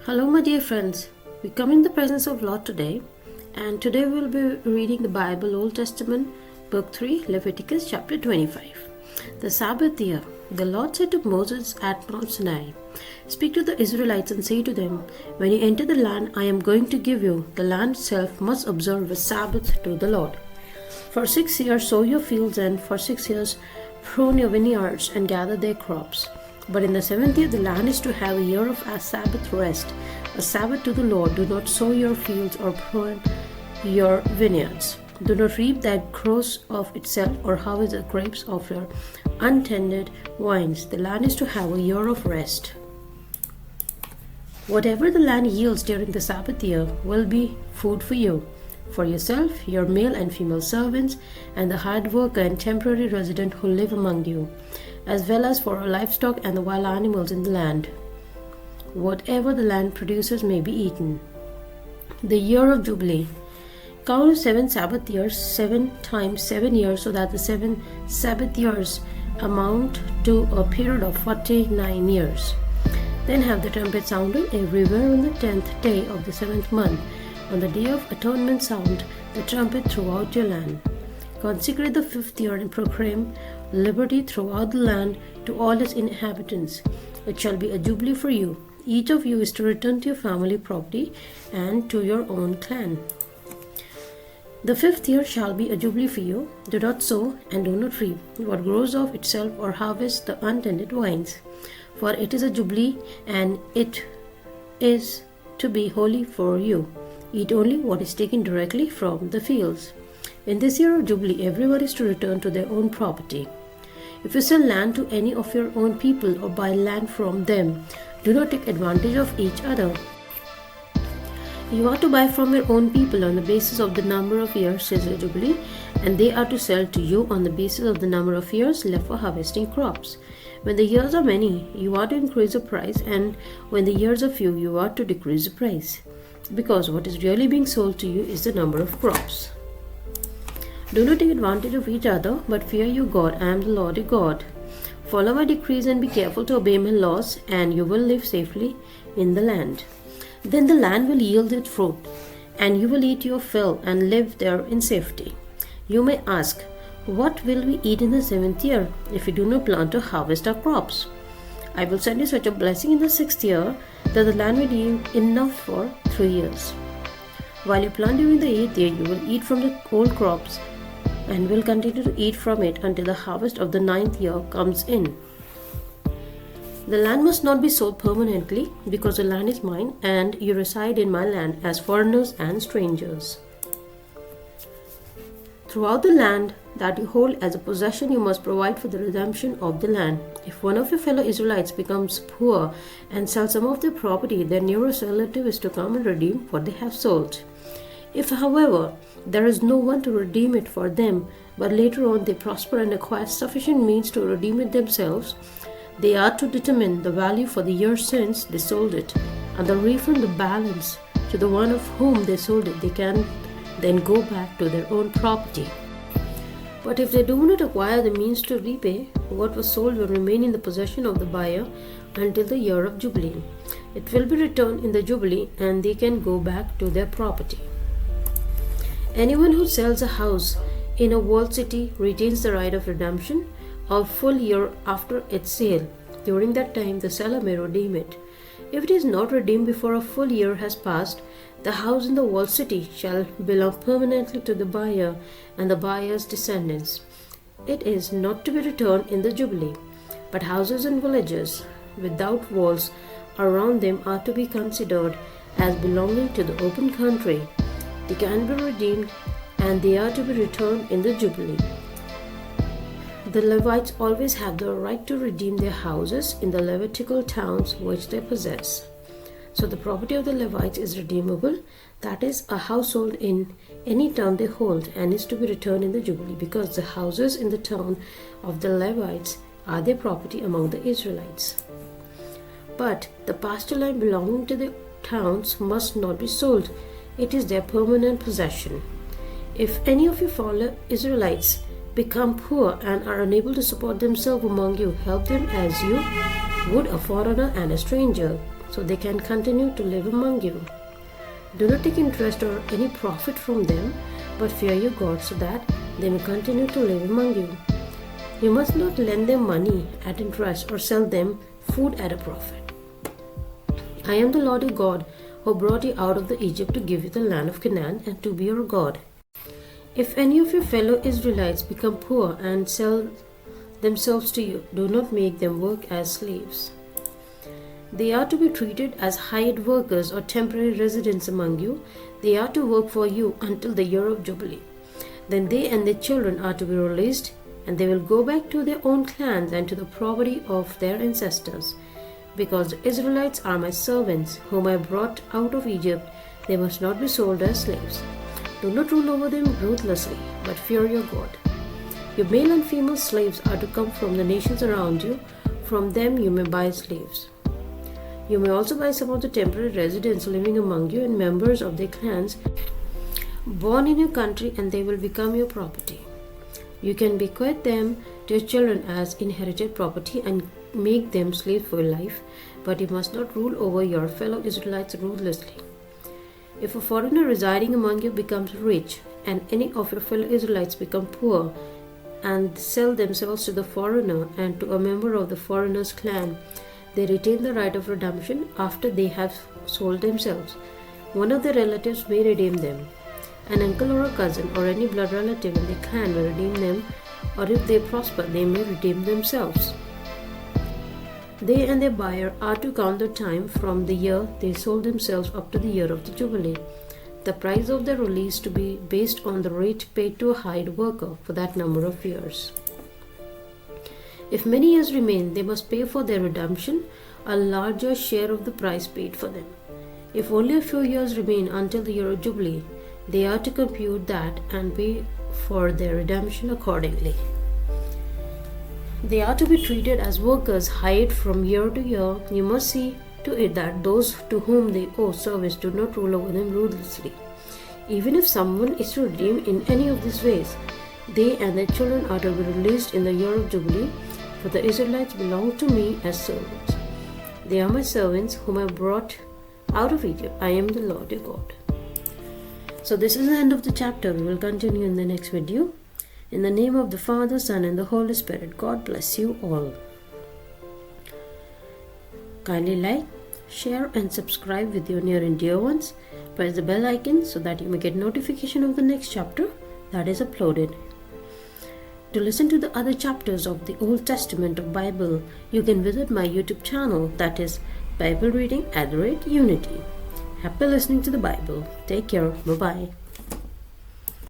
Hello, my dear friends. We come in the presence of Lord today, and today we will be reading the Bible, Old Testament, Book 3, Leviticus, chapter 25. The Sabbath year. The Lord said to Moses at Mount Sinai, "Speak to the Israelites and say to them, when you enter the land I am going to give you, the land itself must observe a Sabbath to the Lord. For 6 years sow your fields, and for 6 years prune your vineyards and gather their crops. But in the 7th year the land is to have a year of a Sabbath rest, a Sabbath to the Lord. Do not sow your fields or prune your vineyards. Do not reap that grows of itself or harvest the grapes of your untended vines. The land is to have a year of rest. Whatever the land yields during the Sabbath year will be food for you, for yourself, your male and female servants, and the hired worker and temporary resident who live among you, as well as for our livestock and the wild animals in the land. Whatever the land produces may be eaten." The year of Jubilee. Count 7 Sabbath years, 7 times 7 years, so that the 7 Sabbath years amount to a period of 49 years. Then have the trumpet sounded everywhere on the 10th day of the 7th month. On the day of atonement sound the trumpet throughout your land. Consecrate the 5th year and proclaim liberty throughout the land to all its inhabitants. It shall be a jubilee for you. Each of you is to return to your family property and to your own clan. The 5th year shall be a jubilee for you. Do not sow and do not reap what grows of itself or harvest the untended vines. For it is a jubilee, and it is to be holy for you. Eat only what is taken directly from the fields. In this year of Jubilee, everyone is to return to their own property. If you sell land to any of your own people or buy land from them, do not take advantage of each other. You are to buy from your own people on the basis of the number of years since the Jubilee, and they are to sell to you on the basis of the number of years left for harvesting crops. When the years are many, you are to increase the price, and when the years are few, you are to decrease the price, because what is really being sold to you is the number of crops. Do not take advantage of each other, but fear your God. I am the Lord your God. Follow my decrees and be careful to obey my laws, and you will live safely in the land. Then the land will yield its fruit, and you will eat your fill and live there in safety. You may ask, what will we eat in the 7th year if we do not plant or harvest our crops? I will send you such a blessing in the 6th year that the land will yield enough for 3 years. While you plant during the 8th year, you will eat from the old crops and will continue to eat from it until the harvest of the 9th year comes in. The land must not be sold permanently, because the land is mine, and you reside in my land as foreigners and strangers. Throughout the land that you hold as a possession, you must provide for the redemption of the land. If one of your fellow Israelites becomes poor and sells some of their property, their nearest relative is to come and redeem what they have sold. If, however, there is no one to redeem it for them, but later on they prosper and acquire sufficient means to redeem it themselves, they are to determine the value for the year since they sold it, and then refund the balance to the one of whom they sold it. They can then go back to their own property. But if they do not acquire the means to repay, what was sold will remain in the possession of the buyer until the year of Jubilee. It will be returned in the Jubilee, and they can go back to their property. Anyone who sells a house in a walled city retains the right of redemption a full year after its sale. During that time, the seller may redeem it. If it is not redeemed before a full year has passed, the house in the walled city shall belong permanently to the buyer and the buyer's descendants. It is not to be returned in the Jubilee. But houses and villages without walls around them are to be considered as belonging to the open country. They can be redeemed, and they are to be returned in the Jubilee. The Levites always have the right to redeem their houses in the Levitical towns which they possess. So the property of the Levites is redeemable, that is, a household in any town they hold, and is to be returned in the Jubilee, because the houses in the town of the Levites are their property among the Israelites. But the pasture land belonging to the towns must not be sold. It is their permanent possession. If any of your fellow Israelites become poor and are unable to support themselves among you, help them as you would a foreigner and a stranger, so they can continue to live among you. Do not take interest or any profit from them, but fear your God so that they may continue to live among you. You must not lend them money at interest or sell them food at a profit. I am the Lord your God, who brought you out of Egypt to give you the land of Canaan and to be your God. If any of your fellow Israelites become poor and sell themselves to you, do not make them work as slaves. They are to be treated as hired workers or temporary residents among you. They are to work for you until the year of Jubilee. Then they and their children are to be released, and they will go back to their own clans and to the property of their ancestors. Because the Israelites are my servants, whom I brought out of Egypt, they must not be sold as slaves. Do not rule over them ruthlessly, but fear your God. Your male and female slaves are to come from the nations around you. From them you may buy slaves. You may also buy some of the temporary residents living among you and members of their clans born in your country, and they will become your property. You can bequeath them to your children as inherited property and make them slaves for life, but you must not rule over your fellow Israelites ruthlessly. If a foreigner residing among you becomes rich, and any of your fellow Israelites become poor, and sell themselves to the foreigner and to a member of the foreigner's clan, they retain the right of redemption after they have sold themselves. One of their relatives may redeem them. An uncle or a cousin or any blood relative in the clan will redeem them, or if they prosper, they may redeem themselves. They and their buyer are to count the time from the year they sold themselves up to the year of the Jubilee. The price of their release to be based on the rate paid to a hired worker for that number of years. If many years remain, they must pay for their redemption a larger share of the price paid for them. If only a few years remain until the year of Jubilee, they are to compute that and pay for their redemption accordingly. They are to be treated as workers hired from year to year. You must see to it that those to whom they owe service do not rule over them ruthlessly. Even if someone is to redeem in any of these ways, they and their children are to be released in the year of Jubilee, for the Israelites belong to me as servants. They are my servants whom I brought out of Egypt. I am the Lord your God. So this is the end of the chapter. We will continue in the next video. In the name of the Father, Son, and the Holy Spirit, God bless you all. Kindly like, share, and subscribe with your near and dear ones. Press the bell icon so that you may get notification of the next chapter that is uploaded. To listen to the other chapters of the Old Testament of Bible, you can visit my YouTube channel, that is Bible Reading @ Unity. Happy listening to the Bible. Take care. Bye-bye.